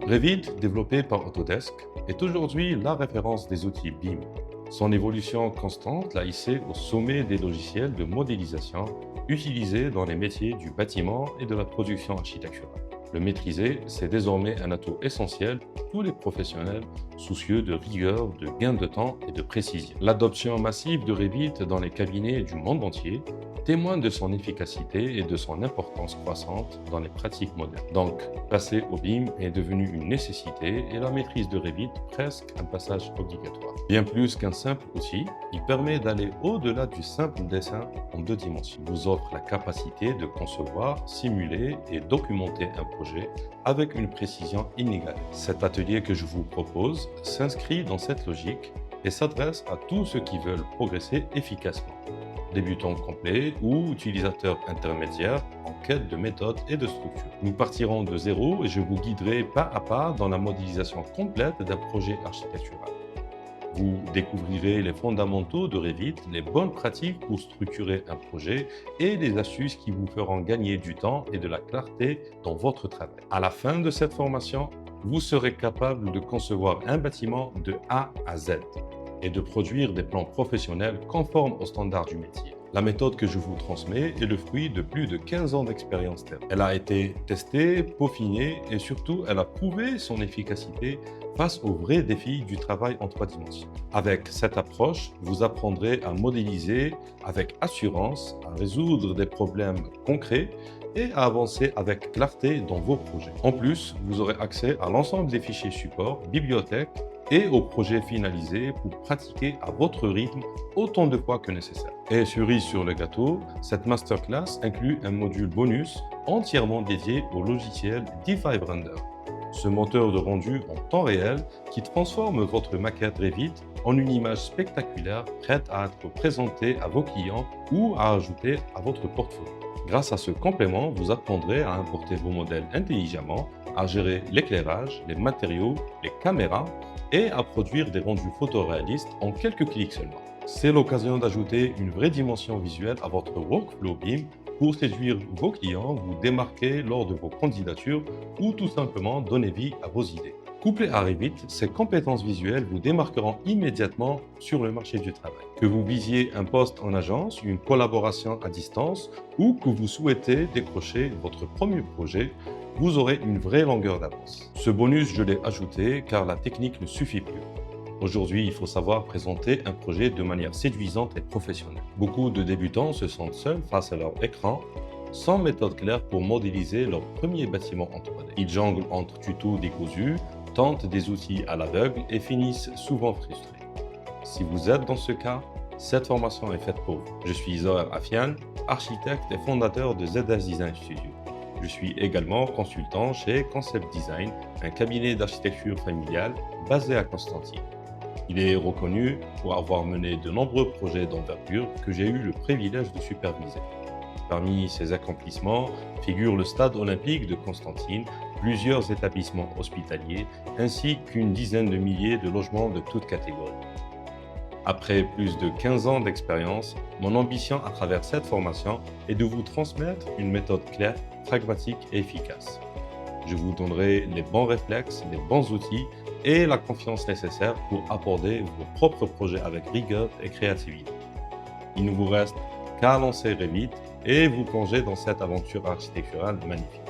Revit, développé par Autodesk, est aujourd'hui la référence des outils BIM. Son évolution constante l'a hissé au sommet des logiciels de modélisation utilisés dans les métiers du bâtiment et de la production architecturale. Le maîtriser, c'est désormais un atout essentiel pour tous les professionnels soucieux de rigueur, de gain de temps et de précision. L'adoption massive de Revit dans les cabinets du monde entier témoigne de son efficacité et de son importance croissante dans les pratiques modernes. Donc, passer au BIM est devenu une nécessité et la maîtrise de Revit presque un passage obligatoire. Bien plus qu'un simple outil, il permet d'aller au-delà du simple dessin en deux dimensions. Il vous offre la capacité de concevoir, simuler et documenter un projet avec une précision inégalée. Cet atelier que je vous propose s'inscrit dans cette logique et s'adresse à tous ceux qui veulent progresser efficacement, débutants complets ou utilisateurs intermédiaires en quête de méthode et de structure. Nous partirons de zéro et je vous guiderai pas à pas dans la modélisation complète d'un projet architectural. Vous découvrirez les fondamentaux de Revit, les bonnes pratiques pour structurer un projet et les astuces qui vous feront gagner du temps et de la clarté dans votre travail. À la fin de cette formation, vous serez capable de concevoir un bâtiment de A à Z et de produire des plans professionnels conformes aux standards du métier. La méthode que je vous transmets est le fruit de plus de 15 ans d'expérience terrain. Elle a été testée, peaufinée et surtout, elle a prouvé son efficacité face aux vrais défis du travail en 3 dimensions. Avec cette approche, vous apprendrez à modéliser avec assurance, à résoudre des problèmes concrets et à avancer avec clarté dans vos projets. En plus, vous aurez accès à l'ensemble des fichiers support, bibliothèques et aux projets finalisés pour pratiquer à votre rythme autant de fois que nécessaire. Et cerise sur le gâteau, cette masterclass inclut un module bonus entièrement dédié au logiciel D5 Render. Ce moteur de rendu en temps réel qui transforme votre maquette Revit en une image spectaculaire prête à être présentée à vos clients ou à ajouter à votre portfolio. Grâce à ce complément, vous apprendrez à importer vos modèles intelligemment, à gérer l'éclairage, les matériaux, les caméras et à produire des rendus photoréalistes en quelques clics seulement. C'est l'occasion d'ajouter une vraie dimension visuelle à votre workflow BIM pour séduire vos clients, vous démarquer lors de vos candidatures ou tout simplement donner vie à vos idées. Couplées à Revit, ces compétences visuelles vous démarqueront immédiatement sur le marché du travail. Que vous visiez un poste en agence, une collaboration à distance ou que vous souhaitez décrocher votre premier projet, vous aurez une vraie longueur d'avance. Ce bonus, je l'ai ajouté car la technique ne suffit plus. Aujourd'hui, il faut savoir présenter un projet de manière séduisante et professionnelle. Beaucoup de débutants se sentent seuls face à leur écran, sans méthode claire pour modéliser leur premier bâtiment en 3D. Ils jonglent entre tutos décousus, tentent des outils à l'aveugle et finissent souvent frustrés. Si vous êtes dans ce cas, cette formation est faite pour vous. Je suis Zoher Afian, architecte et fondateur de ZS Design Studio. Je suis également consultant chez Concept Design, un cabinet d'architecture familiale basé à Constantine. Il est reconnu pour avoir mené de nombreux projets d'envergure que j'ai eu le privilège de superviser. Parmi ses accomplissements figurent le stade olympique de Constantine, plusieurs établissements hospitaliers ainsi qu'une dizaine de milliers de logements de toutes catégories. Après plus de 15 ans d'expérience, mon ambition à travers cette formation est de vous transmettre une méthode claire, pragmatique et efficace. Je vous donnerai les bons réflexes, les bons outils et la confiance nécessaire pour aborder vos propres projets avec rigueur et créativité. Il ne vous reste qu'à lancer Revit et vous plonger dans cette aventure architecturale magnifique.